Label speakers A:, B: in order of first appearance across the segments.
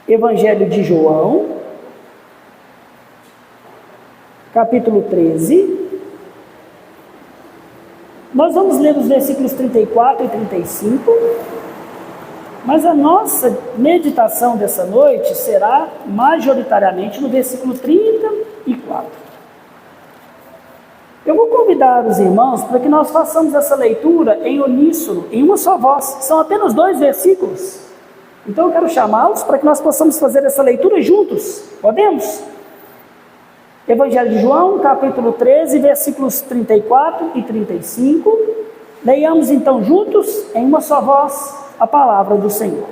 A: Evangelho de João, capítulo 13. Nós vamos ler os versículos 34 e 35, mas a nossa meditação dessa noite será majoritariamente no versículo 34. Eu vou convidar os irmãos para que nós façamos essa leitura em uníssono, em uma só voz. São apenas 2 versículos. Então eu quero chamá-los para que nós possamos fazer essa leitura juntos. Podemos? Evangelho de João, capítulo 13, versículos 34 e 35. Leiamos então juntos, em uma só voz, a palavra do Senhor.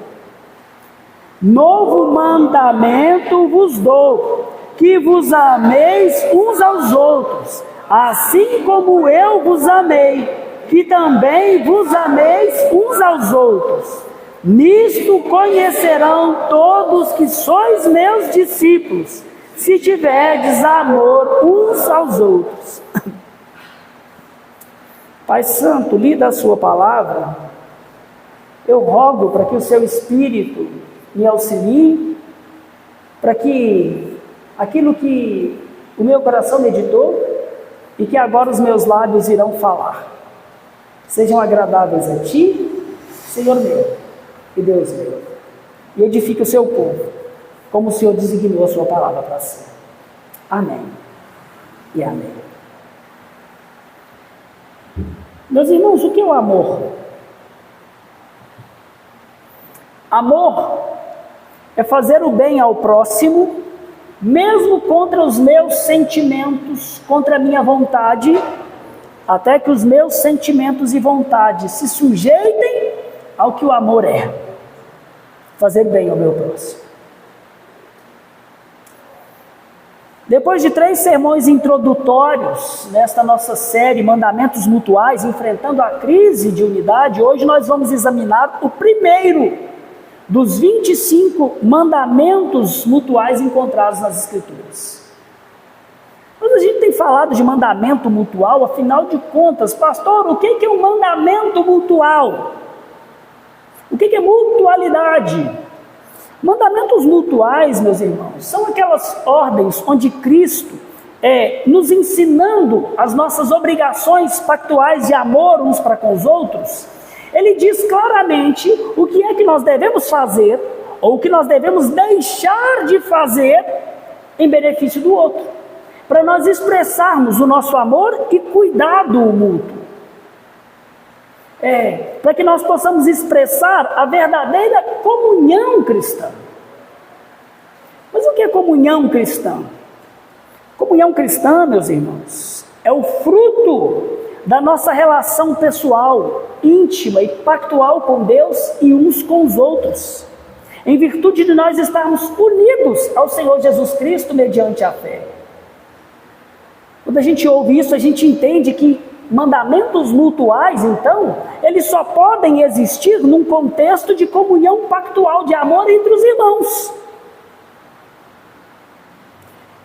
A: Novo mandamento vos dou, que vos ameis uns aos outros, assim como eu vos amei, que também vos ameis uns aos outros. Nisto conhecerão todos que sois meus discípulos, se tiverdes amor uns aos outros. Pai Santo, lida a sua palavra. Eu rogo para que o seu Espírito me auxilie, para que aquilo que o meu coração meditou e que agora os meus lábios irão falar, sejam agradáveis a Ti, Senhor meu e Deus meu, e edifique o seu povo, como o Senhor designou a sua palavra para ser. Amém e amém. Meus irmãos, o que é o amor? Amor é fazer o bem ao próximo, mesmo contra os meus sentimentos, contra a minha vontade, até que os meus sentimentos e vontades se sujeitem ao que o amor é. Fazer bem ao meu próximo. Depois de 3 sermões introdutórios nesta nossa série Mandamentos Mutuais, enfrentando a crise de unidade, hoje nós vamos examinar o primeiro dos 25 mandamentos mutuais encontrados nas Escrituras. Mas a gente tem falado de mandamento mutual, afinal de contas, pastor, o que é um mandamento mutual? O que é mutualidade? Mandamentos mutuais, meus irmãos, são aquelas ordens onde Cristo nos ensinando as nossas obrigações pactuais de amor uns para com os outros, Ele diz claramente o que é que nós devemos fazer ou o que nós devemos deixar de fazer em benefício do outro, para nós expressarmos o nosso amor e cuidado mútuo. Para que nós possamos expressar a verdadeira comunhão cristã. Mas o que é comunhão cristã? Comunhão cristã, meus irmãos, é o fruto da nossa relação pessoal, íntima e pactual com Deus e uns com os outros, em virtude de nós estarmos unidos ao Senhor Jesus Cristo mediante a fé. Quando a gente ouve isso, a gente entende que mandamentos mutuais, então, eles só podem existir num contexto de comunhão pactual de amor entre os irmãos.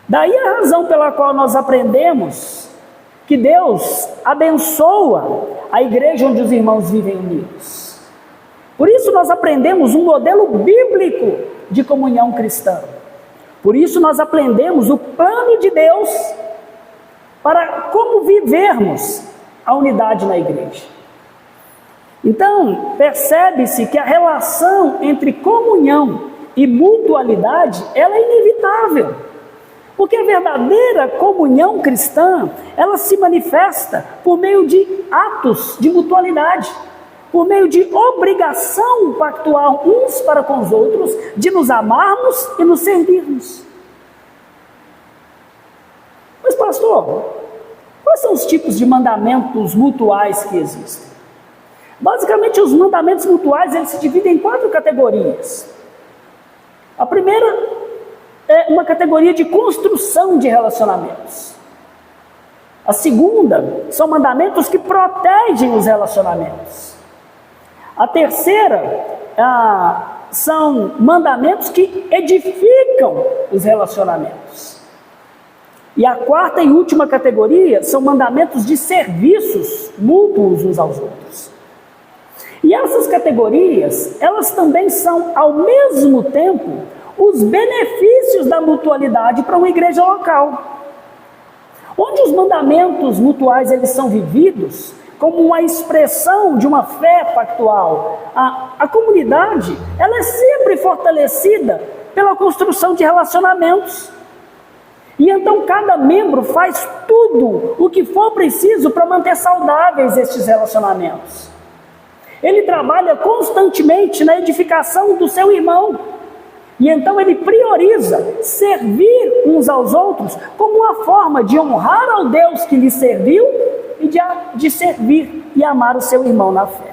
A: Daí a razão pela qual nós aprendemos que Deus abençoa a igreja onde os irmãos vivem unidos. Por isso nós aprendemos um modelo bíblico de comunhão cristã. Por isso nós aprendemos o plano de Deus para como vivermos a unidade na igreja. Então, percebe-se que a relação entre comunhão e mutualidade, ela é inevitável. Porque a verdadeira comunhão cristã, ela se manifesta por meio de atos de mutualidade, por meio de obrigação pactual uns para com os outros, de nos amarmos e nos servirmos. Mas pastor, quais são os tipos de mandamentos mutuais que existem? Basicamente, os mandamentos mutuais, eles se dividem em 4 categorias. A primeira é uma categoria de construção de relacionamentos. A segunda são mandamentos que protegem os relacionamentos. A terceira são mandamentos que edificam os relacionamentos. E a quarta e última categoria são mandamentos de serviços mútuos uns aos outros. E essas categorias, elas também são, ao mesmo tempo, os benefícios da mutualidade para uma igreja local. Onde os mandamentos mutuais eles são vividos como uma expressão de uma fé pactual, a comunidade ela é sempre fortalecida pela construção de relacionamentos. E então cada membro faz tudo o que for preciso para manter saudáveis estes relacionamentos. Ele trabalha constantemente na edificação do seu irmão. E então ele prioriza servir uns aos outros como uma forma de honrar ao Deus que lhe serviu e de servir e amar o seu irmão na fé.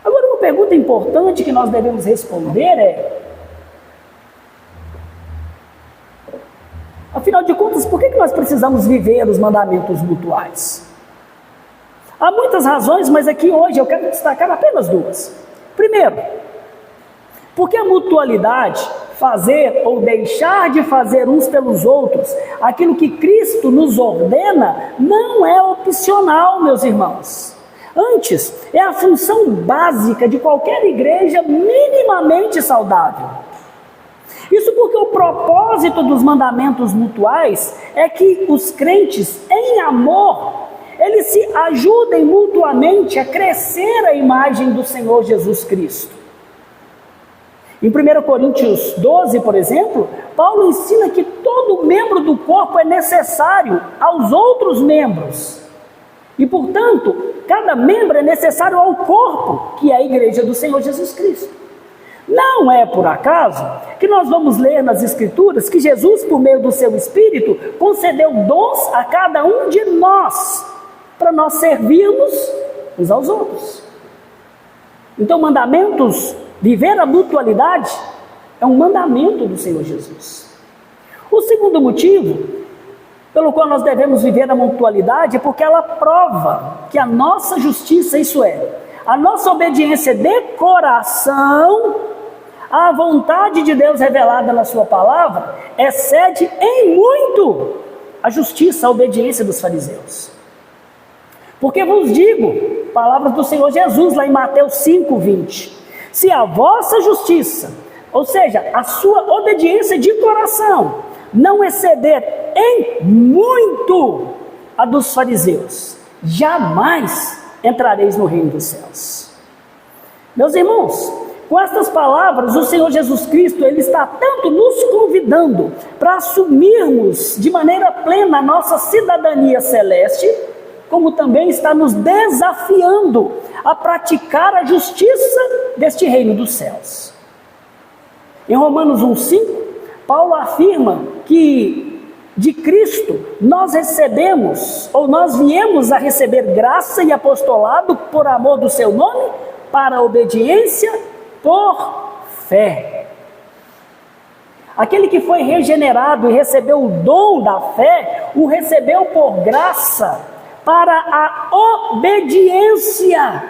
A: Agora, uma pergunta importante que nós devemos responder é: afinal de contas, por que nós precisamos viver os mandamentos mutuais? Há muitas razões, mas aqui hoje eu quero destacar apenas duas. Primeiro, porque a mutualidade, fazer ou deixar de fazer uns pelos outros, aquilo que Cristo nos ordena, não é opcional, meus irmãos. Antes, é a função básica de qualquer igreja minimamente saudável. Isso porque o propósito dos mandamentos mutuais é que os crentes, em amor, eles se ajudem mutuamente a crescer a imagem do Senhor Jesus Cristo. Em 1 Coríntios 12, por exemplo, Paulo ensina que todo membro do corpo é necessário aos outros membros. E, portanto, cada membro é necessário ao corpo, que é a igreja do Senhor Jesus Cristo. Não é por acaso que nós vamos ler nas Escrituras que Jesus, por meio do seu Espírito, concedeu dons a cada um de nós, para nós servirmos uns aos outros. Então, mandamentos, viver a mutualidade, é um mandamento do Senhor Jesus. O segundo motivo pelo qual nós devemos viver a mutualidade é porque ela prova que a nossa justiça, isso é, a nossa obediência de coração à vontade de Deus revelada na sua palavra, excede em muito a justiça, a obediência dos fariseus. Porque vos digo, palavras do Senhor Jesus lá em Mateus 5:20, se a vossa justiça, ou seja, a sua obediência de coração, não exceder em muito a dos fariseus, jamais entrareis no reino dos céus. Meus irmãos, com estas palavras, o Senhor Jesus Cristo, Ele está tanto nos convidando para assumirmos de maneira plena a nossa cidadania celeste, como também está nos desafiando a praticar a justiça deste reino dos céus. Em Romanos 1:5, Paulo afirma que de Cristo nós recebemos, ou nós viemos a receber graça e apostolado por amor do seu nome, para a obediência por fé. Aquele que foi regenerado e recebeu o dom da fé, o recebeu por graça, para a obediência.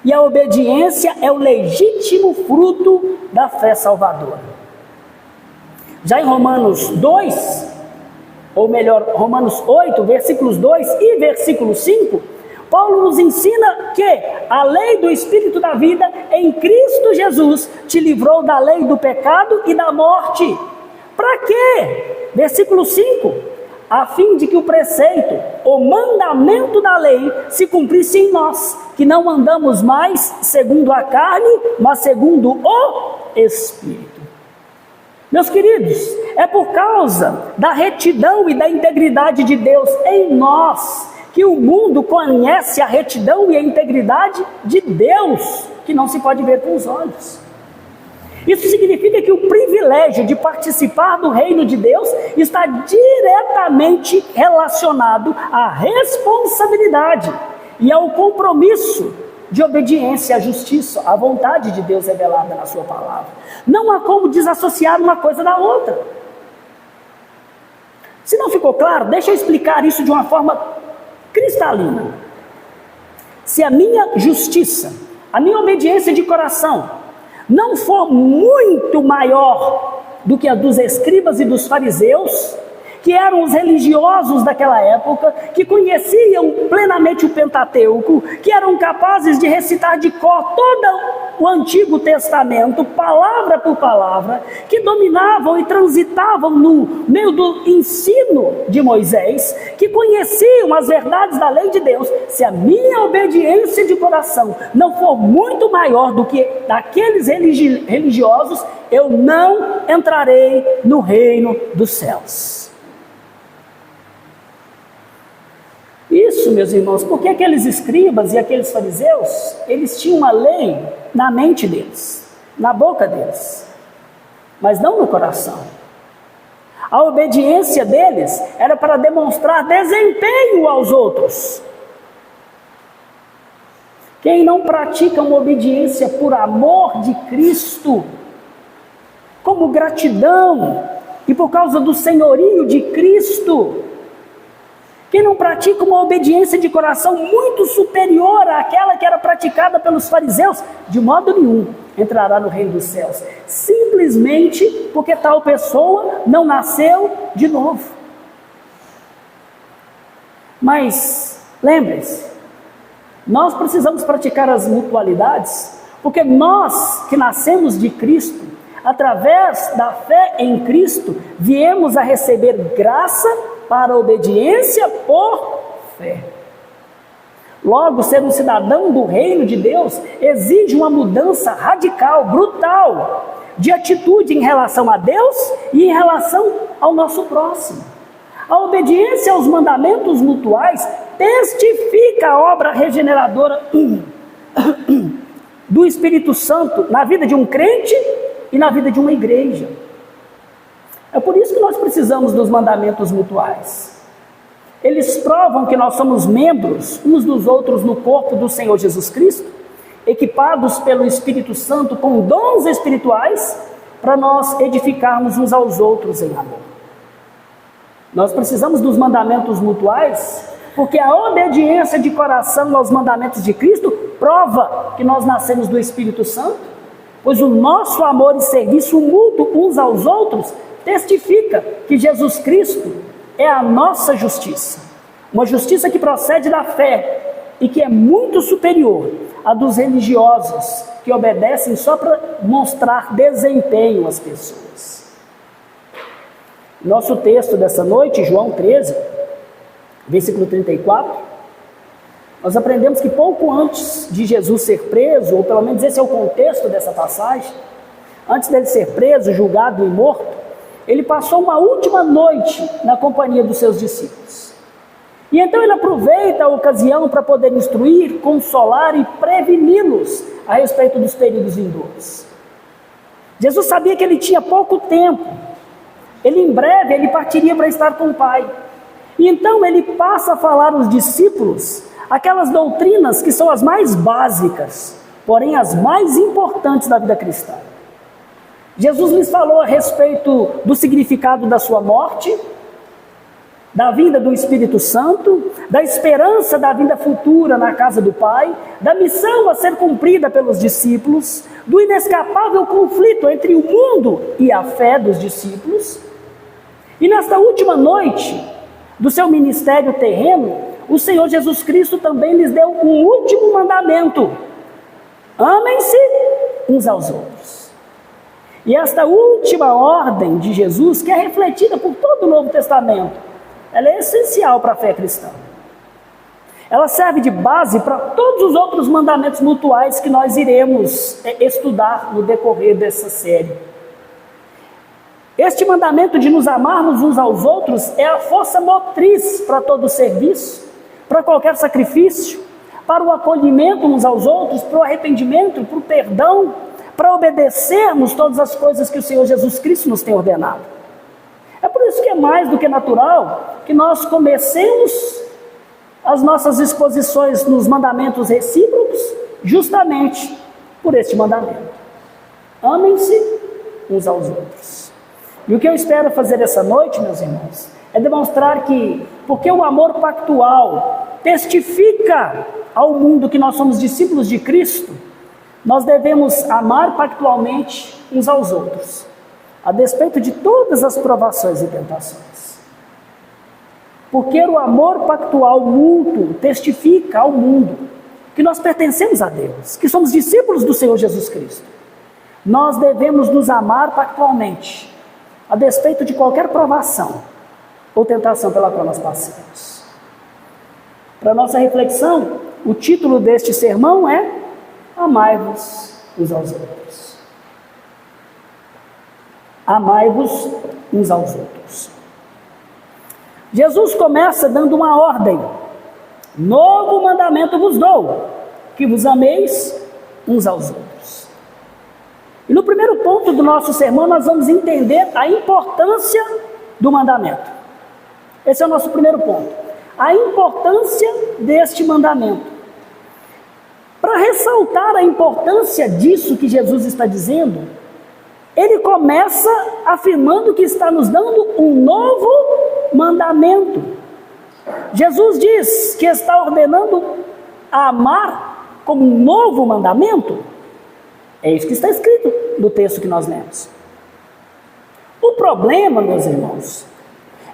A: E a obediência é o legítimo fruto da fé salvadora. Já em Romanos 2, ou melhor, Romanos 8, versículos 2 e versículo 5, Paulo nos ensina que a lei do Espírito da vida em Cristo Jesus te livrou da lei do pecado e da morte. Para quê? Versículo 5. A fim de que o preceito, o mandamento da lei, se cumprisse em nós, que não andamos mais segundo a carne, mas segundo o Espírito. Meus queridos, é por causa da retidão e da integridade de Deus em nós, que o mundo conhece a retidão e a integridade de Deus, que não se pode ver com os olhos. Isso significa que o privilégio de participar do reino de Deus está diretamente relacionado à responsabilidade e ao compromisso de obediência à justiça, à vontade de Deus revelada na sua palavra. Não há como desassociar uma coisa da outra. Se não ficou claro, deixa eu explicar isso de uma forma cristalina. Se a minha justiça, a minha obediência de coração, não for muito maior do que a dos escribas e dos fariseus, que eram os religiosos daquela época, que conheciam plenamente o Pentateuco, que eram capazes de recitar de cor todo o Antigo Testamento, palavra por palavra, que dominavam e transitavam no meio do ensino de Moisés, que conheciam as verdades da lei de Deus. Se a minha obediência de coração não for muito maior do que daqueles religiosos, eu não entrarei no reino dos céus. Isso, meus irmãos, porque aqueles escribas e aqueles fariseus, eles tinham uma lei na mente deles, na boca deles, mas não no coração. A obediência deles era para demonstrar desempenho aos outros. Quem não pratica uma obediência por amor de Cristo, como gratidão e por causa do senhorio de Cristo, quem não pratica uma obediência de coração muito superior àquela que era praticada pelos fariseus, de modo nenhum entrará no reino dos céus, simplesmente porque tal pessoa não nasceu de novo. Mas lembre-se, nós precisamos praticar as mutualidades, porque nós que nascemos de Cristo, através da fé em Cristo, viemos a receber graça para a obediência por fé. Logo, ser um cidadão do reino de Deus exige uma mudança radical, brutal, de atitude em relação a Deus e em relação ao nosso próximo. A obediência aos mandamentos mutuais testifica a obra regeneradora do Espírito Santo na vida de um crente e na vida de uma igreja. É por isso que nós precisamos dos mandamentos mutuais. Eles provam que nós somos membros uns dos outros no corpo do Senhor Jesus Cristo, equipados pelo Espírito Santo com dons espirituais para nós edificarmos uns aos outros em amor. Nós precisamos dos mandamentos mutuais porque a obediência de coração aos mandamentos de Cristo prova que nós nascemos do Espírito Santo, pois o nosso amor e serviço mútuo uns aos outros testifica que Jesus Cristo é a nossa justiça, uma justiça que procede da fé e que é muito superior à dos religiosos que obedecem só para mostrar desempenho às pessoas. Nosso texto dessa noite, João 13, versículo 34, nós aprendemos que pouco antes de Jesus ser preso, ou pelo menos esse é o contexto dessa passagem, antes dele ser preso, julgado e morto, ele passou uma última noite na companhia dos seus discípulos. E então ele aproveita a ocasião para poder instruir, consolar e preveni-los a respeito dos períodos vindouros. Jesus sabia que ele tinha pouco tempo. Em breve ele partiria para estar com o Pai. E então ele passa a falar aos discípulos aquelas doutrinas que são as mais básicas, porém as mais importantes da vida cristã. Jesus lhes falou a respeito do significado da sua morte, da vinda do Espírito Santo, da esperança da vinda futura na casa do Pai, da missão a ser cumprida pelos discípulos, do inescapável conflito entre o mundo e a fé dos discípulos. E nesta última noite do seu ministério terreno, o Senhor Jesus Cristo também lhes deu um último mandamento: amem-se uns aos outros. E esta última ordem de Jesus, que é refletida por todo o Novo Testamento, ela é essencial para a fé cristã. Ela serve de base para todos os outros mandamentos mutuais que nós iremos estudar no decorrer dessa série. Este mandamento de nos amarmos uns aos outros é a força motriz para todo o serviço, para qualquer sacrifício, para o acolhimento uns aos outros, para o arrependimento, para o perdão, para obedecermos todas as coisas que o Senhor Jesus Cristo nos tem ordenado. É por isso que é mais do que natural que nós comecemos as nossas exposições nos mandamentos recíprocos justamente por este mandamento: amem-se uns aos outros. E o que eu espero fazer essa noite, meus irmãos, é demonstrar que, porque o amor pactual testifica ao mundo que nós somos discípulos de Cristo, nós devemos amar pactualmente uns aos outros, a despeito de todas as provações e tentações. Porque o amor pactual mútuo testifica ao mundo que nós pertencemos a Deus, que somos discípulos do Senhor Jesus Cristo. Nós devemos nos amar pactualmente, a despeito de qualquer provação ou tentação pela qual nós passemos. Para nossa reflexão, o título deste sermão é Amai-vos uns aos outros. Amai-vos uns aos outros. Jesus começa dando uma ordem: novo mandamento vos dou, que vos ameis uns aos outros. E no primeiro ponto do nosso sermão nós vamos entender a importância do mandamento. Esse é o nosso primeiro ponto, a importância deste mandamento. Para ressaltar a importância disso que Jesus está dizendo, ele começa afirmando que está nos dando um novo mandamento. Jesus diz que está ordenando a amar como um novo mandamento. É isso que está escrito no texto que nós lemos. O problema, meus irmãos,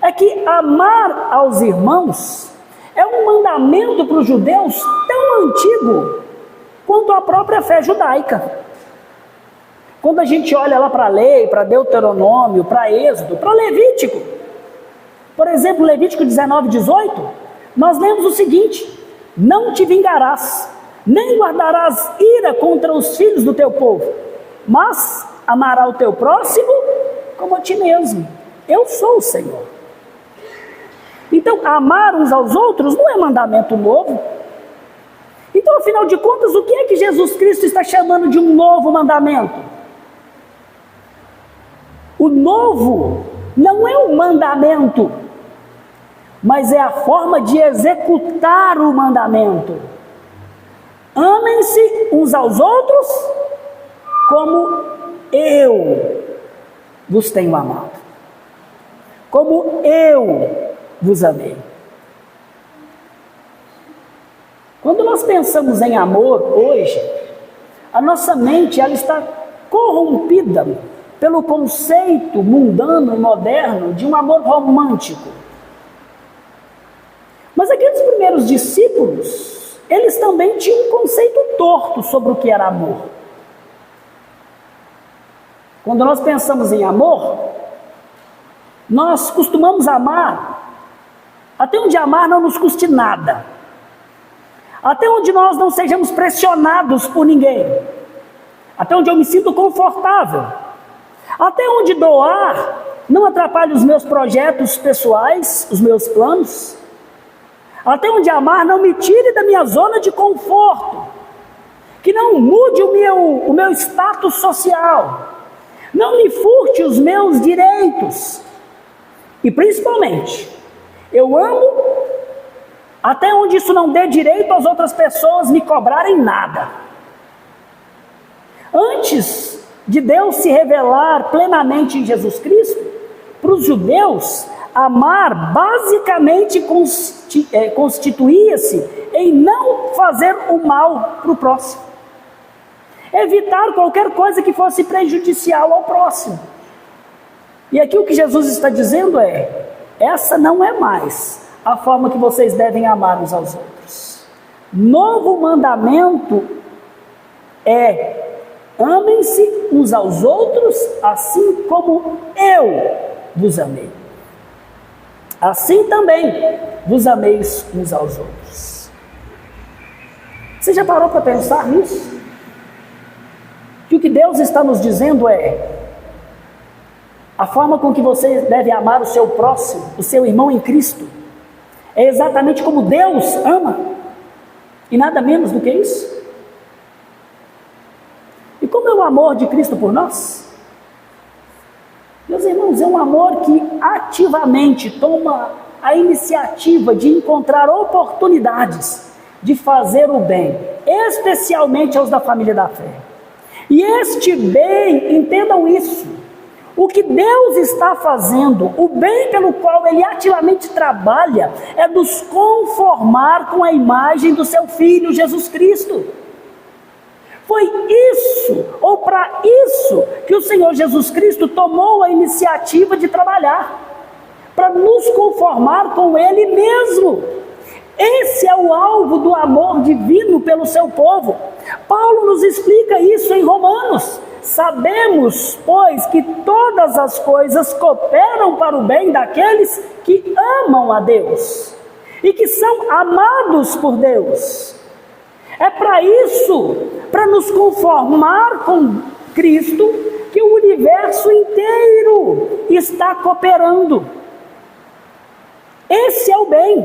A: é que amar aos irmãos é um mandamento para os judeus tão antigo quanto a própria fé judaica. Quando a gente olha lá para a lei, para Deuteronômio, para Êxodo, para Levítico, por exemplo, Levítico 19, 18, nós lemos o seguinte: não te vingarás, nem guardarás ira contra os filhos do teu povo, mas amará o teu próximo como a ti mesmo. Eu sou o Senhor. Então, amar uns aos outros não é mandamento novo. Então, afinal de contas, o que é que Jesus Cristo está chamando de um novo mandamento? O novo não é um mandamento, mas é a forma de executar o mandamento. Amem-se uns aos outros como eu vos tenho amado, como eu vos amei. Quando nós pensamos em amor hoje, a nossa mente ela está corrompida pelo conceito mundano e moderno de um amor romântico. Mas aqueles primeiros discípulos, eles também tinham um conceito torto sobre o que era amor. Quando nós pensamos em amor, nós costumamos amar até onde amar não nos custe nada, até onde nós não sejamos pressionados por ninguém, até onde eu me sinto confortável, até onde doar não atrapalhe os meus projetos pessoais, os meus planos, até onde amar não me tire da minha zona de conforto, que não mude o meu status social, não me furte os meus direitos. E principalmente, eu amo até onde isso não dê direito às outras pessoas me cobrarem nada. Antes de Deus se revelar plenamente em Jesus Cristo, para os judeus, amar basicamente constituía-se em não fazer o mal para o próximo, evitar qualquer coisa que fosse prejudicial ao próximo. E aqui o que Jesus está dizendo é: essa não é mais a forma que vocês devem amar uns aos outros. Novo mandamento é: amem-se uns aos outros assim como eu vos amei. Assim também vos ameis uns aos outros. Você já parou para pensar nisso? Que o que Deus está nos dizendo é: a forma com que você deve amar o seu próximo, o seu irmão em Cristo, é exatamente como Deus ama, e nada menos do que isso. E como é o amor de Cristo por nós? Meus irmãos, é um amor que ativamente toma a iniciativa de encontrar oportunidades de fazer o bem, especialmente aos da família da fé. E este bem, entendam isso, o que Deus está fazendo, o bem pelo qual Ele ativamente trabalha, é nos conformar com a imagem do seu Filho Jesus Cristo. Foi isso, ou para isso, que o Senhor Jesus Cristo tomou a iniciativa de trabalhar, para nos conformar com Ele mesmo. Esse é o alvo do amor divino pelo seu povo. Paulo nos explica isso em Romanos. Sabemos, pois, que todas as coisas cooperam para o bem daqueles que amam a Deus e que são amados por Deus. É para isso, para nos conformar com Cristo, que o universo inteiro está cooperando. Esse é o bem,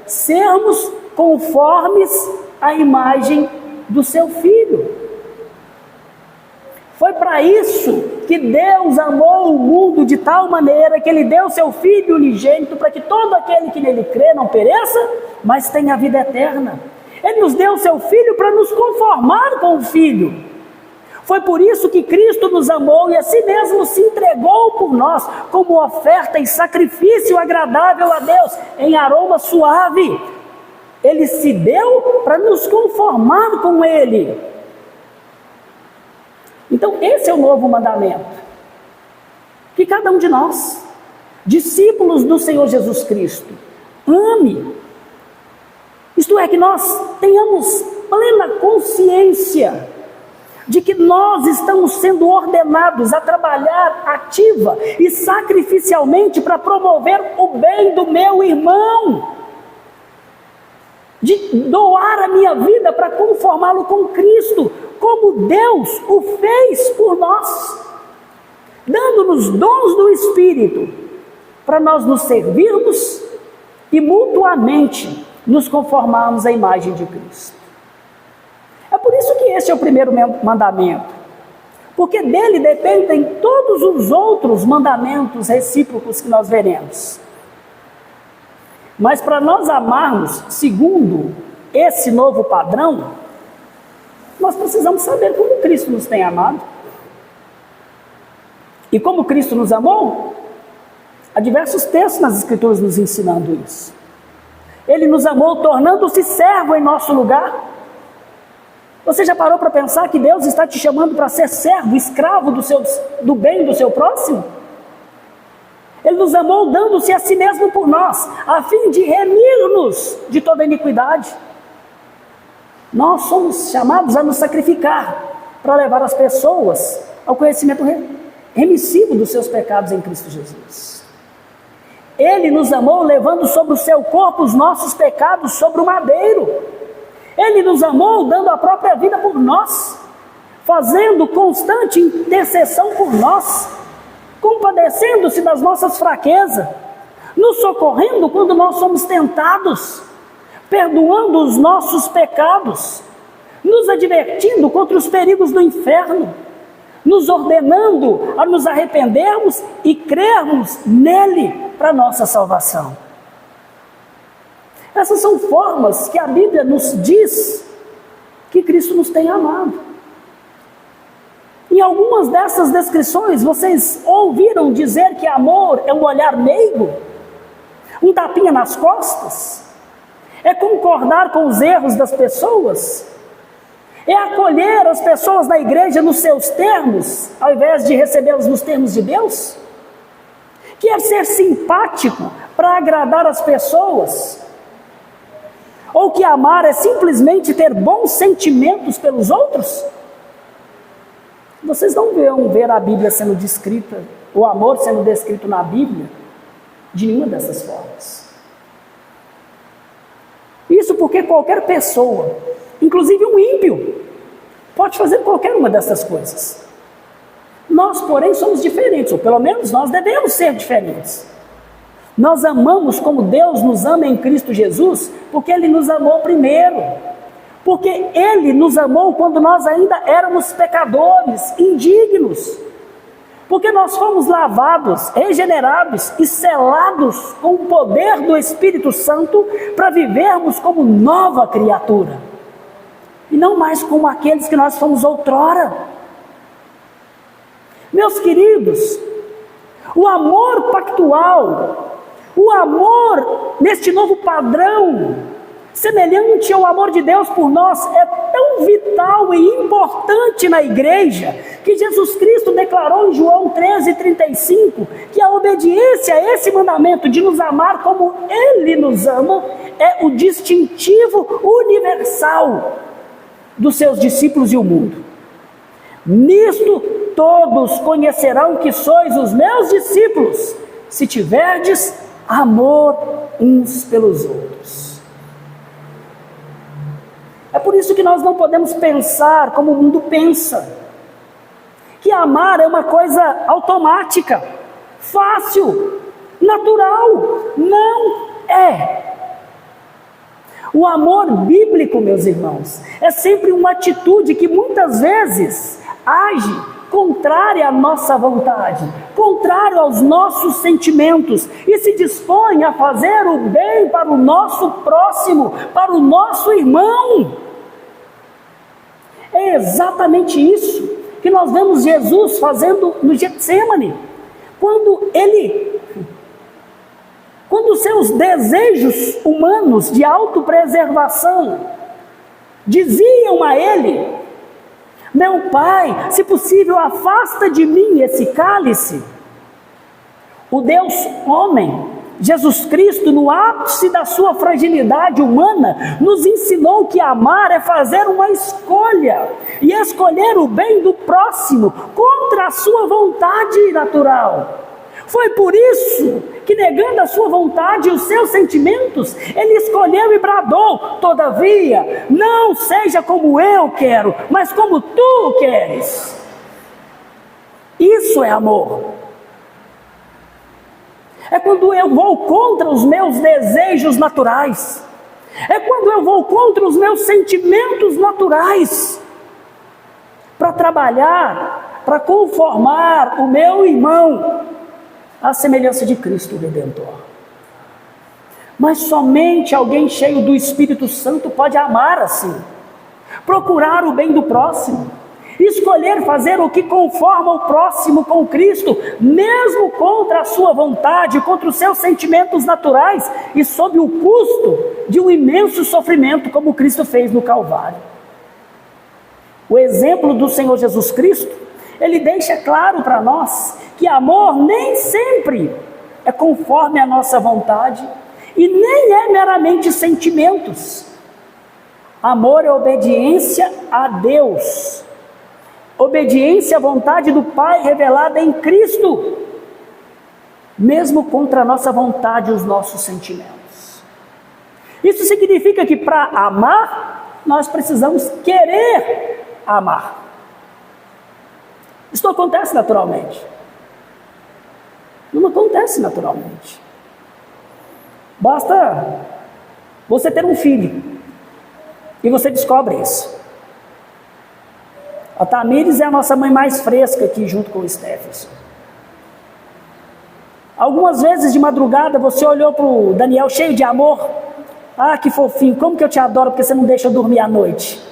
A: sermos conformes à imagem do seu Filho. Foi para isso que Deus amou o mundo de tal maneira que Ele deu seu Filho unigênito, para que todo aquele que nele crê não pereça, mas tenha a vida eterna. Ele nos deu seu Filho para nos conformar com o Filho. Foi por isso que Cristo nos amou e a si mesmo se entregou por nós, como oferta e sacrifício agradável a Deus, em aroma suave. Ele se deu para nos conformar com Ele. Então esse é o novo mandamento, que cada um de nós, discípulos do Senhor Jesus Cristo, ame. Isto é, que nós tenhamos plena consciência de que nós estamos sendo ordenados a trabalhar ativa e sacrificialmente para promover o bem do meu irmão, de doar a minha vida para conformá-lo com Cristo, como Deus o fez por nós, dando-nos dons do Espírito, para nós nos servirmos e mutuamente nos conformarmos à imagem de Cristo. É por isso que esse é o primeiro mandamento, porque dele dependem todos os outros mandamentos recíprocos que nós veremos. Mas para nós amarmos segundo esse novo padrão, nós precisamos saber como Cristo nos tem amado. E como Cristo nos amou, há diversos textos nas Escrituras nos ensinando isso. Ele nos amou tornando-se servo em nosso lugar. Você já parou para pensar que Deus está te chamando para ser servo, escravo do bem do seu próximo? Ele nos amou dando-se a si mesmo por nós, a fim de remir-nos de toda iniquidade. Nós somos chamados a nos sacrificar para levar as pessoas ao conhecimento remissivo dos seus pecados em Cristo Jesus. Ele nos amou levando sobre o seu corpo os nossos pecados sobre o madeiro. Ele nos amou dando a própria vida por nós, fazendo constante intercessão por nós, compadecendo-se das nossas fraquezas, nos socorrendo quando nós somos tentados, perdoando os nossos pecados, nos advertindo contra os perigos do inferno, nos ordenando a nos arrependermos e crermos nele para nossa salvação. Essas são formas que a Bíblia nos diz que Cristo nos tem amado. Em algumas dessas descrições, vocês ouviram dizer que amor é um olhar meigo, um tapinha nas costas, é concordar com os erros das pessoas, é acolher as pessoas na igreja nos seus termos, ao invés de recebê-los nos termos de Deus, que é ser simpático para agradar as pessoas, ou que amar é simplesmente ter bons sentimentos pelos outros. Vocês não vão ver a Bíblia sendo descrita, o amor sendo descrito na Bíblia, de nenhuma dessas formas. Isso porque qualquer pessoa, inclusive um ímpio, pode fazer qualquer uma dessas coisas. Nós, porém, somos diferentes, ou pelo menos nós devemos ser diferentes. Nós amamos como Deus nos ama em Cristo Jesus, porque Ele nos amou primeiro. Porque Ele nos amou quando nós ainda éramos pecadores, indignos. Porque nós fomos lavados, regenerados e selados com o poder do Espírito Santo para vivermos como nova criatura. E não mais como aqueles que nós fomos outrora. Meus queridos, o amor pactual, o amor neste novo padrão, semelhante ao amor de Deus por nós, é tão vital e importante na igreja, que Jesus Cristo declarou em João 13:35, que a obediência a esse mandamento de nos amar como Ele nos ama, é o distintivo universal dos seus discípulos e o mundo. Nisto todos conhecerão que sois os meus discípulos, se tiverdes amor uns pelos outros. É por isso que nós não podemos pensar como o mundo pensa, que amar é uma coisa automática, fácil, natural. Não é. O amor bíblico, meus irmãos, é sempre uma atitude que muitas vezes age contrária à nossa vontade, contrário aos nossos sentimentos, e se dispõe a fazer o bem para o nosso próximo, para o nosso irmão. É exatamente isso que nós vemos Jesus fazendo no Getsêmani, quando seus desejos humanos de autopreservação diziam a ele: meu Pai, se possível, afasta de mim esse cálice. O Deus homem, Jesus Cristo, no ápice da sua fragilidade humana, nos ensinou que amar é fazer uma escolha, e escolher o bem do próximo contra a sua vontade natural. Foi por isso que, negando a sua vontade e os seus sentimentos, ele escolheu e bradou: todavia, não seja como eu quero, mas como tu queres. Isso é amor. É quando eu vou contra os meus desejos naturais, é quando eu vou contra os meus sentimentos naturais, para trabalhar, para conformar o meu irmão à semelhança de Cristo Redentor. Mas somente alguém cheio do Espírito Santo pode amar assim, procurar o bem do próximo, escolher fazer o que conforma o próximo com Cristo, mesmo contra a sua vontade, contra os seus sentimentos naturais, e sob o custo de um imenso sofrimento, como Cristo fez no Calvário. O exemplo do Senhor Jesus Cristo, ele deixa claro para nós que amor nem sempre é conforme a nossa vontade e nem é meramente sentimentos. Amor é obediência a Deus, obediência à vontade do Pai revelada em Cristo, mesmo contra a nossa vontade e os nossos sentimentos. Isso significa que para amar, nós precisamos querer amar. Isso não acontece naturalmente. Não acontece naturalmente. Basta você ter um filho e você descobre isso. A Tamires é a nossa mãe mais fresca aqui, junto com o Stephenson. Algumas vezes de madrugada você olhou para o Daniel cheio de amor. Ah, que fofinho, como que eu te adoro, porque você não deixa eu dormir à noite.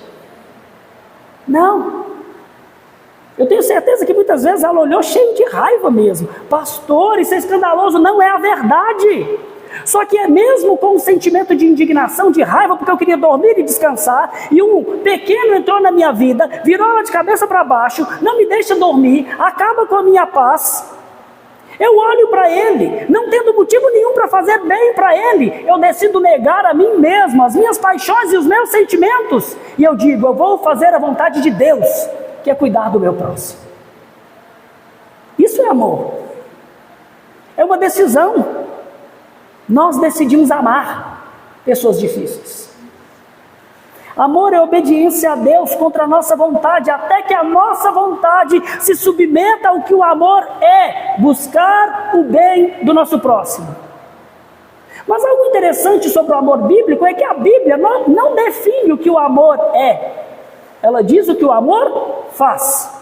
A: Não. Eu tenho certeza que muitas vezes ela olhou cheio de raiva mesmo. Pastor, isso é escandaloso. Não é a verdade. Só que é mesmo com um sentimento de indignação, de raiva, porque eu queria dormir e descansar, e um pequeno entrou na minha vida, virou ela de cabeça para baixo, não me deixa dormir, acaba com a minha paz. Eu olho para ele, não tendo motivo nenhum para fazer bem para ele, eu decido negar a mim mesmo, as minhas paixões e os meus sentimentos, e eu digo: eu vou fazer a vontade de Deus, que é cuidar do meu próximo. Isso é amor. É uma decisão. Nós decidimos amar pessoas difíceis. Amor é obediência a Deus contra a nossa vontade, até que a nossa vontade se submeta ao que o amor é, buscar o bem do nosso próximo. Mas algo interessante sobre o amor bíblico é que a Bíblia não define o que o amor é. Ela diz o que o amor faz.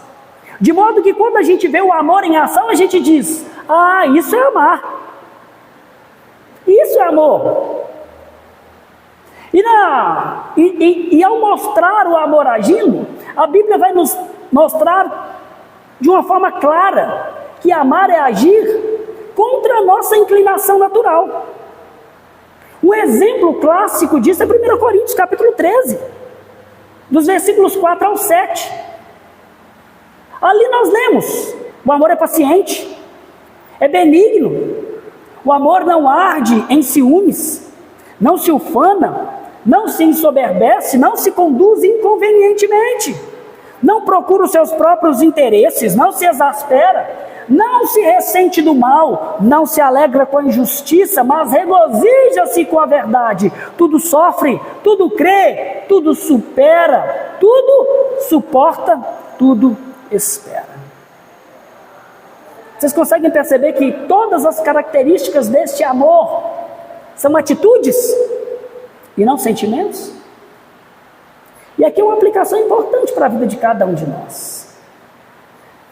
A: De modo que quando a gente vê o amor em ação, a gente diz: ah, isso é amar. Isso é amor. E ao mostrar o amor agindo, a Bíblia vai nos mostrar de uma forma clara que amar é agir contra a nossa inclinação natural. Um exemplo clássico disso é 1 Coríntios capítulo 13, dos versículos 4 ao 7. Ali nós lemos: o amor é paciente, é benigno, o amor não arde em ciúmes, não se ufana, não se ensoberbece, não se conduz inconvenientemente, não procura os seus próprios interesses, não se exaspera, não se ressente do mal, não se alegra com a injustiça, mas regozija-se com a verdade. Tudo sofre, tudo crê, tudo supera, tudo suporta, tudo espera. Vocês conseguem perceber que todas as características deste amor são atitudes e não sentimentos? E aqui é uma aplicação importante para a vida de cada um de nós.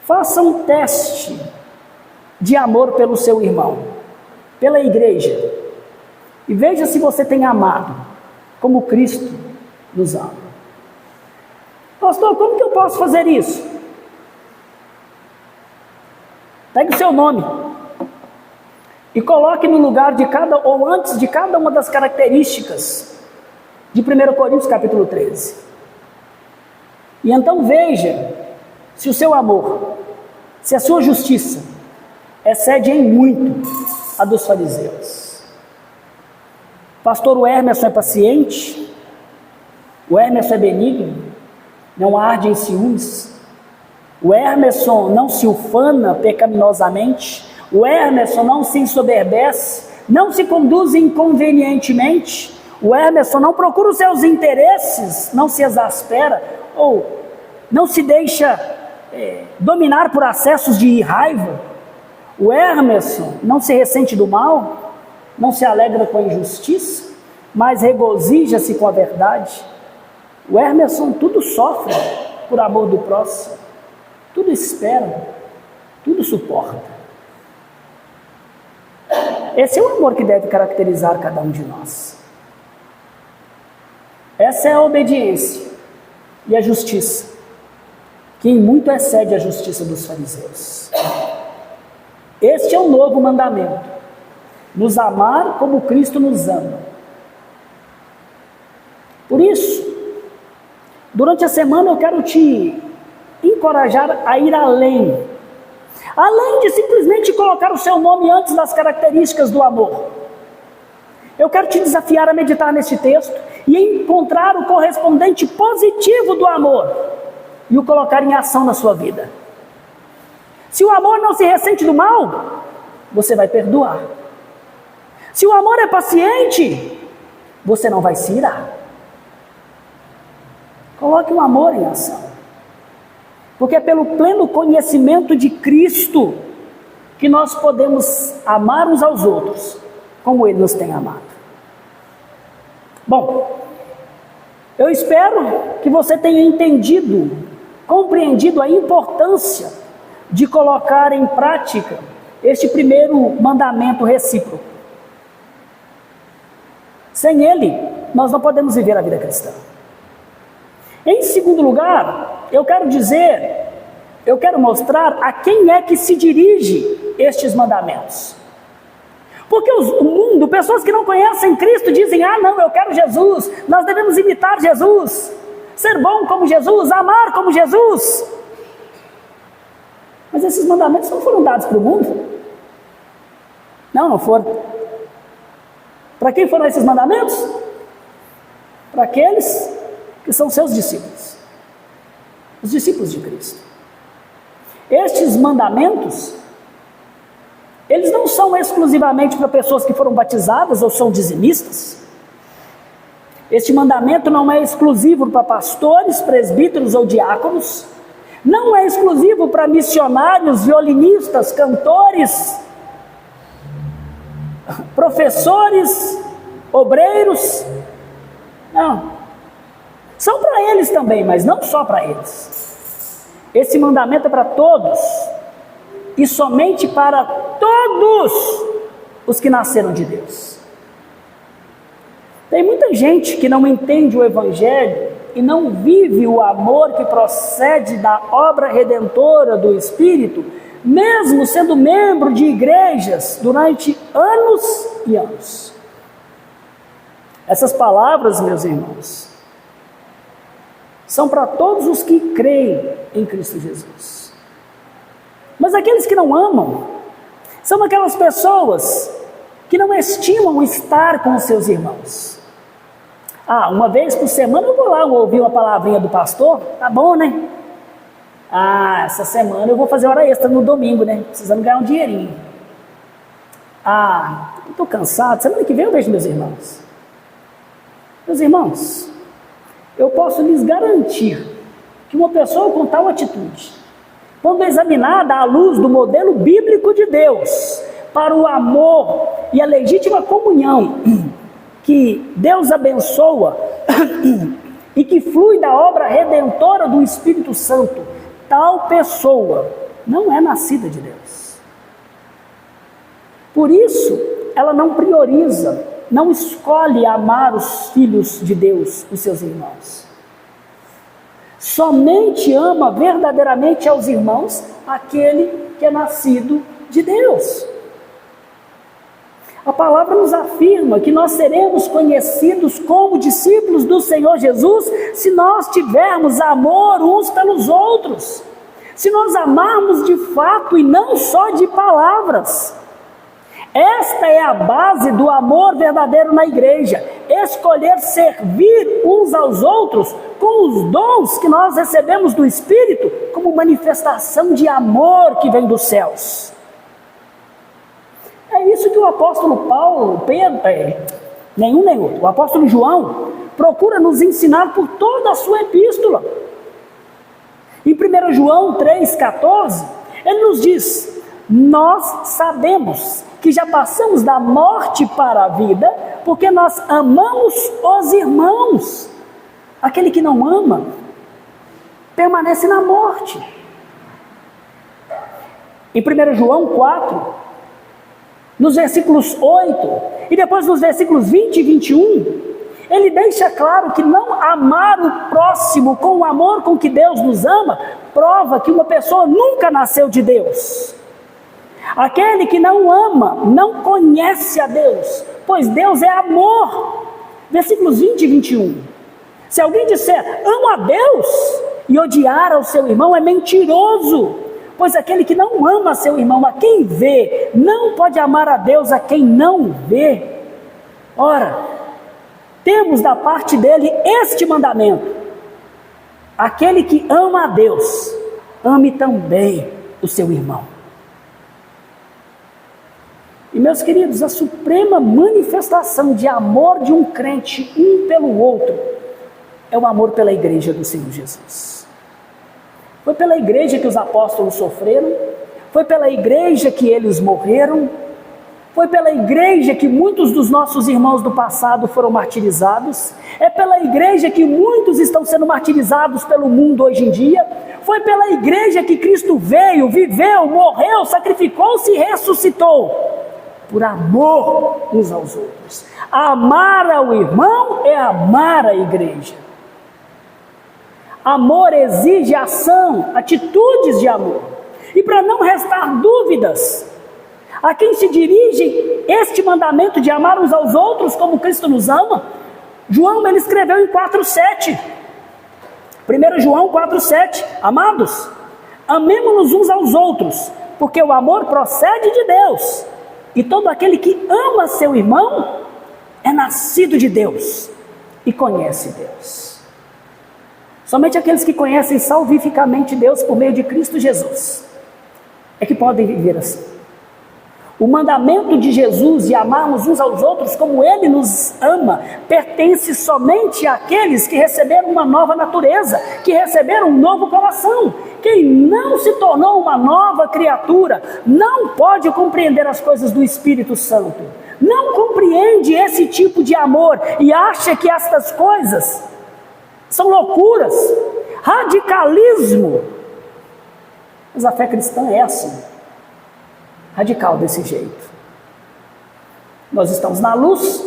A: Faça um teste de amor pelo seu irmão, pela igreja, e veja se você tem amado como Cristo nos ama. Pastor, como que eu posso fazer isso? Pegue o seu nome e coloque no lugar de cada, ou antes de cada uma das características de 1 Coríntios capítulo 13. E então veja se o seu amor, se a sua justiça excede em muito a dos fariseus. Pastor, o Emerson é paciente, o Emerson é benigno, não arde em ciúmes, o Emerson não se ufana pecaminosamente, o Emerson não se ensoberbece, não se conduz inconvenientemente, o Emerson não procura os seus interesses, não se exaspera, ou não se deixa dominar por acessos de raiva. O Emerson não se ressente do mal, não se alegra com a injustiça, mas regozija-se com a verdade. O Emerson tudo sofre por amor do próximo, tudo espera, tudo suporta. Esse é o amor que deve caracterizar cada um de nós. Essa é a obediência e a justiça, que em muito excede a justiça dos fariseus. Este é o novo mandamento: nos amar como Cristo nos ama. Por isso, durante a semana eu quero te encorajar a ir além de simplesmente colocar o seu nome antes das características do amor. Eu quero te desafiar a meditar neste texto e encontrar o correspondente positivo do amor e o colocar em ação na sua vida. Se o amor não se ressente do mal, você vai perdoar. Se o amor é paciente, você não vai se irar. Coloque o amor em ação. Porque é pelo pleno conhecimento de Cristo que nós podemos amar uns aos outros como Ele nos tem amado. Bom, eu espero que você tenha entendido, compreendido a importância de colocar em prática este primeiro mandamento recíproco. Sem ele, nós não podemos viver a vida cristã. Em segundo lugar, eu quero mostrar a quem é que se dirige estes mandamentos. Porque o mundo, pessoas que não conhecem Cristo dizem: ah não, eu quero Jesus, nós devemos imitar Jesus, ser bom como Jesus, amar como Jesus. Mas esses mandamentos não foram dados para o mundo? Não foram. Para quem foram esses mandamentos? Para aqueles que são seus discípulos, os discípulos de Cristo. Estes mandamentos, eles não são exclusivamente para pessoas que foram batizadas ou são dizimistas. Este mandamento não é exclusivo para pastores, presbíteros ou diáconos, não é exclusivo para missionários, violinistas, cantores, professores, obreiros. Não. São para eles também, mas não só para eles. Esse mandamento é para todos, e somente para todos os que nasceram de Deus. Tem muita gente que não entende o Evangelho e não vive o amor que procede da obra redentora do Espírito, mesmo sendo membro de igrejas durante anos e anos. Essas palavras, meus irmãos, são para todos os que creem em Cristo Jesus. Mas aqueles que não amam, são aquelas pessoas que não estimam estar com os seus irmãos. Uma vez por semana eu vou lá ouvir uma palavrinha do pastor, tá bom, né? Essa semana eu vou fazer hora extra no domingo, né? Precisando ganhar um dinheirinho. Estou cansado, semana que vem eu vejo meus irmãos. Meus irmãos, eu posso lhes garantir que uma pessoa com tal atitude, quando examinada à luz do modelo bíblico de Deus, para o amor e a legítima comunhão que Deus abençoa e que flui da obra redentora do Espírito Santo, tal pessoa não é nascida de Deus. Por isso, ela não prioriza, não escolhe amar os filhos de Deus, os seus irmãos. Somente ama verdadeiramente aos irmãos aquele que é nascido de Deus. A palavra nos afirma que nós seremos conhecidos como discípulos do Senhor Jesus se nós tivermos amor uns pelos outros, se nós amarmos de fato e não só de palavras. Esta é a base do amor verdadeiro na igreja, escolher servir uns aos outros com os dons que nós recebemos do Espírito como manifestação de amor que vem dos céus. É isso que o apóstolo o apóstolo João procura nos ensinar por toda a sua epístola. Em 1 João 3,14, ele nos diz: nós sabemos que já passamos da morte para a vida, porque nós amamos os irmãos. Aquele que não ama, permanece na morte. Em 1 João 4, nos versículos 8, e depois nos versículos 20 e 21, ele deixa claro que não amar o próximo com o amor com que Deus nos ama, prova que uma pessoa nunca nasceu de Deus. Aquele que não ama, não conhece a Deus, pois Deus é amor. Versículos 20 e 21. Se alguém disser, amo a Deus, e odiar ao seu irmão, é mentiroso. Pois aquele que não ama seu irmão, a quem vê, não pode amar a Deus a quem não vê. Ora, temos da parte dele este mandamento: aquele que ama a Deus, ame também o seu irmão. E meus queridos, a suprema manifestação de amor de um crente um pelo outro é o amor pela igreja do Senhor Jesus. Foi pela igreja que os apóstolos sofreram, foi pela igreja que eles morreram, foi pela igreja que muitos dos nossos irmãos do passado foram martirizados, é pela igreja que muitos estão sendo martirizados pelo mundo hoje em dia, foi pela igreja que Cristo veio, viveu, morreu, sacrificou-se e ressuscitou, por amor uns aos outros. Amar ao irmão é amar a igreja. Amor exige ação, atitudes de amor. E para não restar dúvidas, a quem se dirige este mandamento de amar uns aos outros como Cristo nos ama, João ele escreveu em 4,7. 1 João 4,7. Amados, amemo-nos uns aos outros, porque o amor procede de Deus. E todo aquele que ama seu irmão é nascido de Deus e conhece Deus. Somente aqueles que conhecem salvificamente Deus por meio de Cristo Jesus é que podem viver assim. O mandamento de Jesus de amarmos uns aos outros como Ele nos ama pertence somente àqueles que receberam uma nova natureza, que receberam um novo coração. Quem não se tornou uma nova criatura não pode compreender as coisas do Espírito Santo, não compreende esse tipo de amor e acha que estas coisas são loucuras, radicalismo. Mas a fé cristã é assim, radical desse jeito. Nós estamos na luz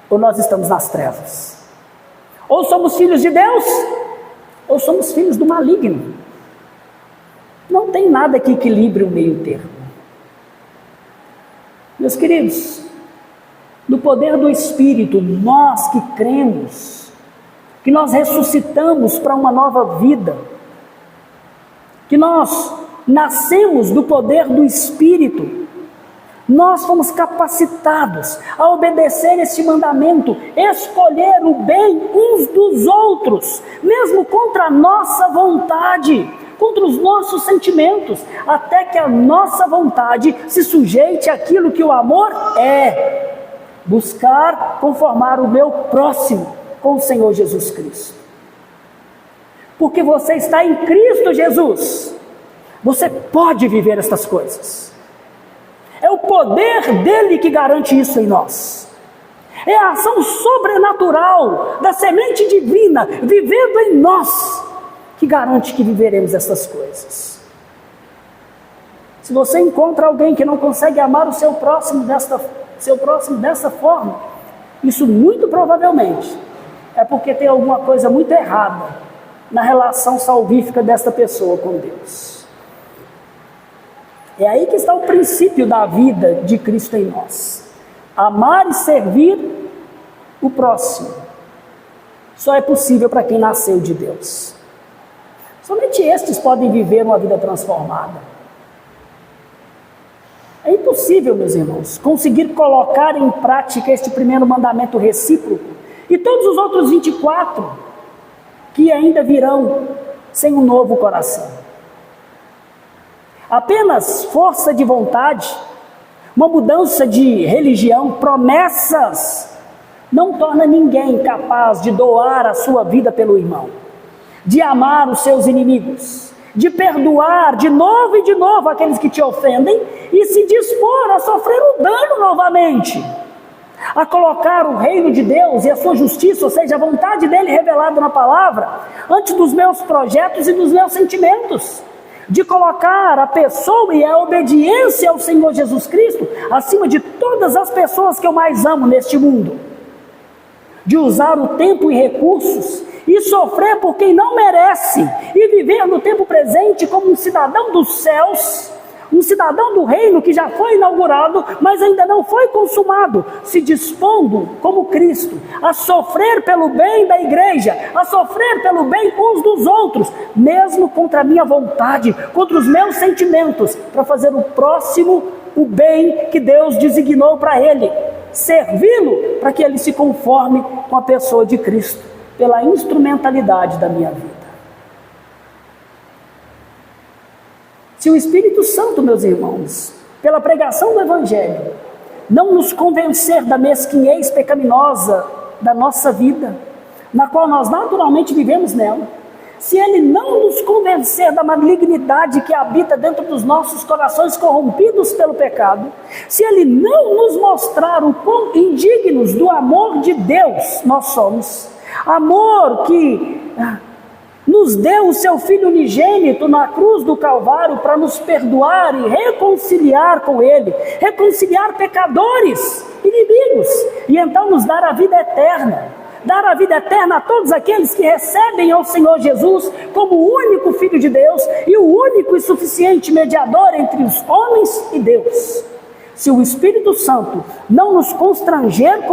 A: ou nós estamos nas trevas? Ou somos filhos de Deus ou somos filhos do maligno. Não tem nada que equilibre o meio termo. Meus queridos, no poder do Espírito, nós que cremos, que nós ressuscitamos para uma nova vida, que nós nascemos do poder do Espírito, nós fomos capacitados a obedecer esse mandamento, escolher o bem uns dos outros, mesmo contra a nossa vontade, contra os nossos sentimentos, até que a nossa vontade se sujeite àquilo que o amor é, buscar conformar o meu próximo com o Senhor Jesus Cristo. Porque você está em Cristo Jesus, você pode viver estas coisas. É o poder dele que garante isso em nós. É a ação sobrenatural da semente divina vivendo em nós que garante que viveremos essas coisas. Se você encontra alguém que não consegue amar o seu próximo dessa forma, isso muito provavelmente é porque tem alguma coisa muito errada na relação salvífica desta pessoa com Deus. É aí que está o princípio da vida de Cristo em nós. Amar e servir o próximo só é possível para quem nasceu de Deus. Somente estes podem viver uma vida transformada. É impossível, meus irmãos, conseguir colocar em prática este primeiro mandamento recíproco e todos os outros 24 que ainda virão sem um novo coração. Apenas força de vontade, uma mudança de religião, promessas, não torna ninguém capaz de doar a sua vida pelo irmão, de amar os seus inimigos, de perdoar de novo e de novo aqueles que te ofendem e se dispor a sofrer o dano novamente, a colocar o reino de Deus e a sua justiça, ou seja, a vontade dele revelada na palavra, antes dos meus projetos e dos meus sentimentos, de colocar a pessoa e a obediência ao Senhor Jesus Cristo acima de todas as pessoas que eu mais amo neste mundo, de usar o tempo e recursos e sofrer por quem não merece e viver no tempo presente como um cidadão dos céus, um cidadão do reino que já foi inaugurado, mas ainda não foi consumado, se dispondo, como Cristo, a sofrer pelo bem da igreja, a sofrer pelo bem uns dos outros, mesmo contra a minha vontade, contra os meus sentimentos, para fazer o próximo o bem que Deus designou para ele, servi-lo para que ele se conforme com a pessoa de Cristo, pela instrumentalidade da minha vida. Se o Espírito Santo, meus irmãos, pela pregação do Evangelho, não nos convencer da mesquinhez pecaminosa da nossa vida, na qual nós naturalmente vivemos nela, se ele não nos convencer da malignidade que habita dentro dos nossos corações corrompidos pelo pecado, se ele não nos mostrar o quão indignos do amor de Deus nós somos, amor que nos deu o seu Filho unigênito na cruz do Calvário para nos perdoar e reconciliar com Ele, reconciliar pecadores, inimigos, e então nos dar a vida eterna a todos aqueles que recebem ao Senhor Jesus como o único Filho de Deus e o único e suficiente mediador entre os homens e Deus. Se o Espírito Santo não nos constranger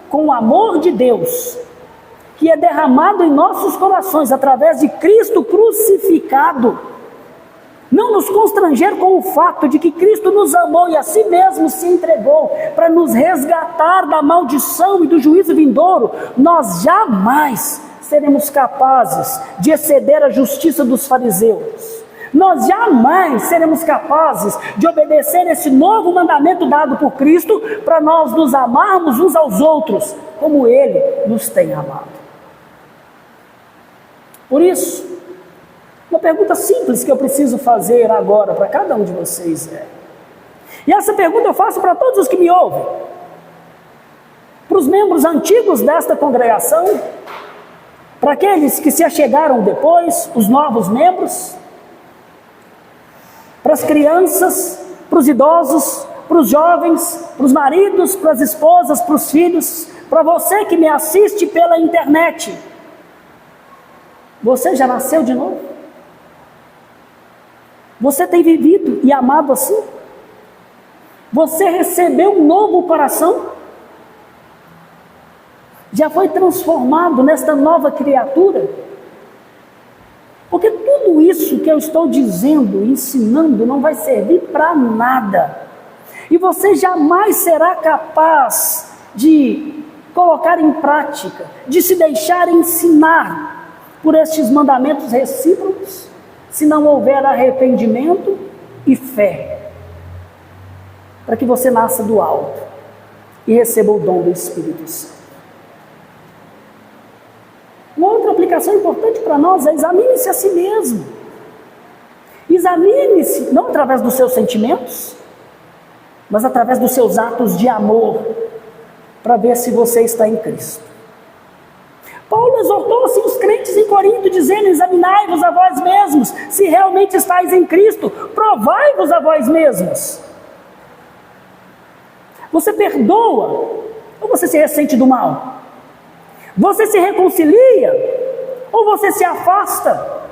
A: com o amor de Deus, que é derramado em nossos corações através de Cristo crucificado, não nos constranger com o fato de que Cristo nos amou e a si mesmo se entregou para nos resgatar da maldição e do juízo vindouro, nós jamais seremos capazes de exceder a justiça dos fariseus. Nós jamais seremos capazes de obedecer esse novo mandamento dado por Cristo para nós nos amarmos uns aos outros como Ele nos tem amado. Por isso, uma pergunta simples que eu preciso fazer agora para cada um de vocês é, e essa pergunta eu faço para todos os que me ouvem, para os membros antigos desta congregação, para aqueles que se achegaram depois, os novos membros, para as crianças, para os idosos, para os jovens, para os maridos, para as esposas, para os filhos, para você que me assiste pela internet. Você já nasceu de novo? Você tem vivido e amado assim? Você recebeu um novo coração? já foi transformado nesta nova criatura? Porque tudo isso que eu estou dizendo, ensinando, não vai servir para nada. E você jamais será capaz de colocar em prática, de se deixar ensinar por estes mandamentos recíprocos, se não houver arrependimento e fé, para que você nasça do alto e receba o dom do Espírito Santo. Uma outra aplicação importante para nós é: examine-se a si mesmo. Examine-se, não através dos seus sentimentos, mas através dos seus atos de amor, para ver se você está em Cristo. Paulo exortou assim os crentes em Corinto, dizendo: examinai-vos a vós mesmos, se realmente estáis em Cristo, provai-vos a vós mesmos. Você perdoa ou você se ressente do mal? Você se reconcilia ou você se afasta?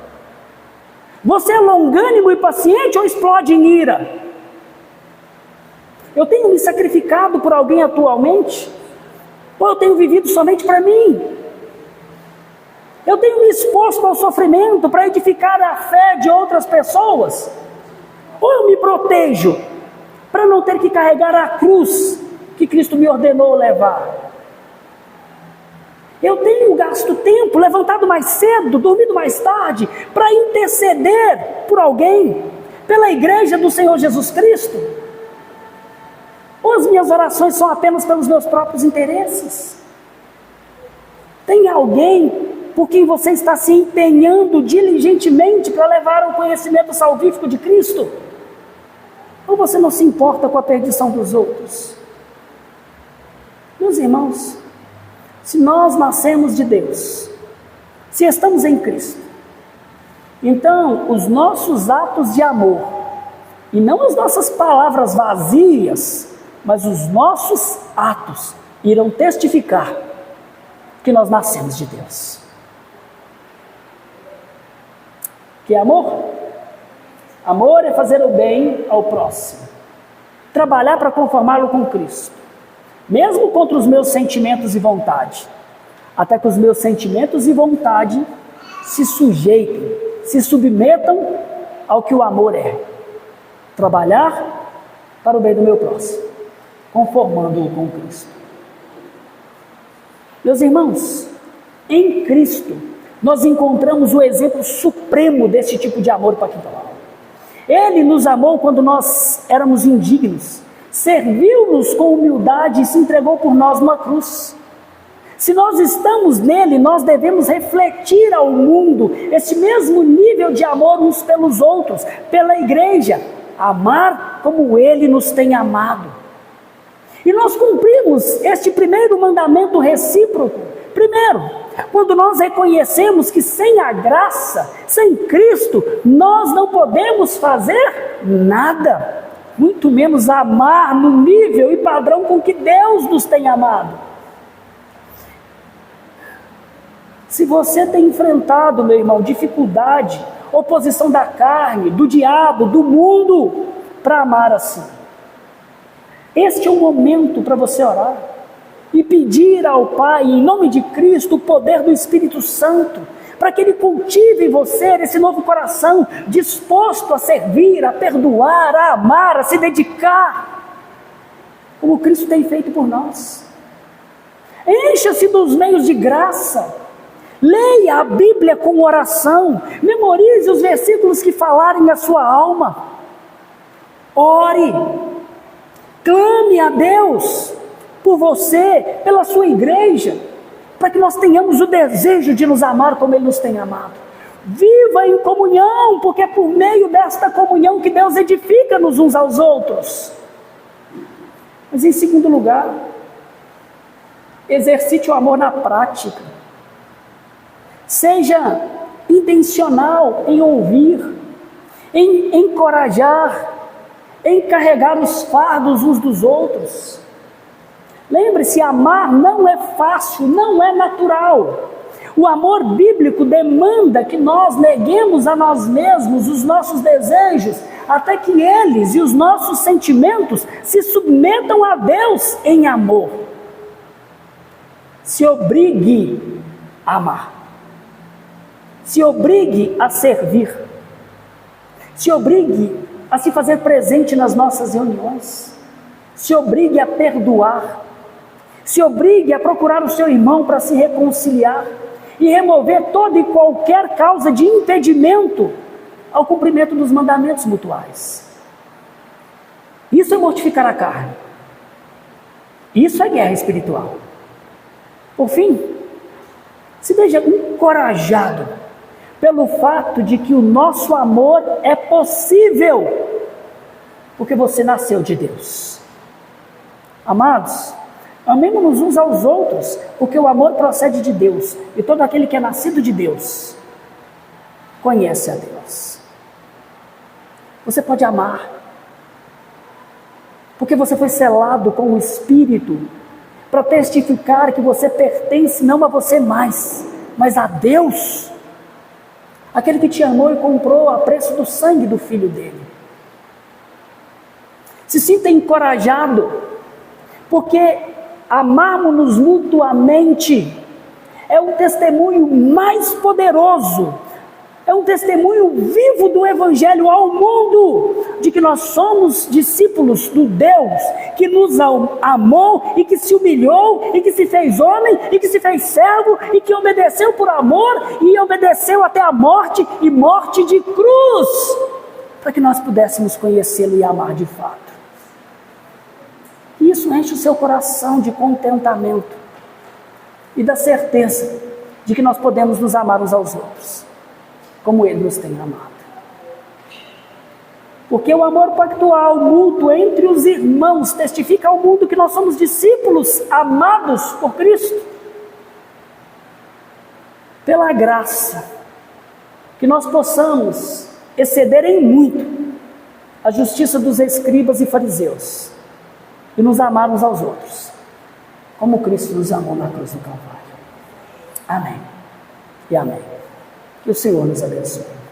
A: Você é longânimo e paciente ou explode em ira? Eu tenho me sacrificado por alguém atualmente? Ou eu tenho vivido somente para mim? Eu tenho me exposto ao sofrimento para edificar a fé de outras pessoas? Ou eu me protejo para não ter que carregar a cruz que Cristo me ordenou levar? Eu tenho gasto tempo, levantado mais cedo, dormido mais tarde, para interceder por alguém, pela igreja do Senhor Jesus Cristo? Ou as minhas orações são apenas pelos meus próprios interesses? Tem alguém por quem você está se empenhando diligentemente para levar ao conhecimento salvífico de Cristo? Ou você não se importa com a perdição dos outros? Meus irmãos, se nós nascemos de Deus, se estamos em Cristo, então os nossos atos de amor, e não as nossas palavras vazias, mas os nossos atos, irão testificar que nós nascemos de Deus. Que é amor? Amor é fazer o bem ao próximo, trabalhar para conformá-lo com Cristo, mesmo contra os meus sentimentos e vontade, até que os meus sentimentos e vontade se sujeitem, se submetam ao que o amor é. Trabalhar para o bem do meu próximo, conformando-o com Cristo. Meus irmãos, em Cristo, nós encontramos o exemplo supremo desse tipo de amor paquitoral. Ele nos amou quando nós éramos indignos, serviu-nos com humildade e se entregou por nós numa cruz. Se nós estamos nele, nós devemos refletir ao mundo esse mesmo nível de amor uns pelos outros, pela igreja, amar como ele nos tem amado. E nós cumprimos este primeiro mandamento recíproco, primeiro, quando nós reconhecemos que sem a graça, sem Cristo, nós não podemos fazer nada, muito menos amar no nível e padrão com que Deus nos tem amado. Se você tem enfrentado, meu irmão, dificuldade, oposição da carne, do diabo, do mundo, para amar assim, este é o momento para você orar e pedir ao Pai, em nome de Cristo, o poder do Espírito Santo, para que Ele cultive em você esse novo coração, disposto a servir, a perdoar, a amar, a se dedicar, como Cristo tem feito por nós. Encha-se dos meios de graça, leia a Bíblia com oração, memorize os versículos que falarem a sua alma, ore, clame a Deus por você, pela sua igreja, para que nós tenhamos o desejo de nos amar como Ele nos tem amado. Viva em comunhão, porque é por meio desta comunhão que Deus edifica-nos uns aos outros. Mas em segundo lugar, exercite o amor na prática. Seja intencional em ouvir, em encorajar, em carregar os fardos uns dos outros. Lembre-se, amar não é fácil, não é natural. O amor bíblico demanda que nós neguemos a nós mesmos os nossos desejos, até que eles e os nossos sentimentos se submetam a Deus em amor. Se obrigue a amar. Se obrigue a servir. Se obrigue a se fazer presente nas nossas reuniões. Se obrigue a perdoar. Se obrigue a procurar o seu irmão para se reconciliar e remover toda e qualquer causa de impedimento ao cumprimento dos mandamentos mutuais. Isso é mortificar a carne. Isso é guerra espiritual. Por fim, se veja encorajado pelo fato de que o nosso amor é possível, porque você nasceu de Deus. Amados, amemos-nos uns aos outros, porque o amor procede de Deus, e todo aquele que é nascido de Deus conhece a Deus. Você pode amar, porque você foi selado com o Espírito, para testificar que você pertence não a você mais, mas a Deus, aquele que te amou e comprou a preço do sangue do Filho dele. Se sinta encorajado, porque amarmos-nos mutuamente é um testemunho mais poderoso, é um testemunho vivo do Evangelho ao mundo, de que nós somos discípulos do Deus que nos amou e que se humilhou e que se fez homem e que se fez servo e que obedeceu por amor e obedeceu até a morte e morte de cruz, para que nós pudéssemos conhecê-lo e amar de fato. Isso enche o seu coração de contentamento e da certeza de que nós podemos nos amar uns aos outros, como Ele nos tem amado. Porque o amor pactual, mútuo entre os irmãos, testifica ao mundo que nós somos discípulos amados por Cristo. Pela graça, que nós possamos exceder em muito a justiça dos escribas e fariseus, e nos amar uns aos outros, como Cristo nos amou na cruz do Calvário. Amém e amém. Que o Senhor nos abençoe.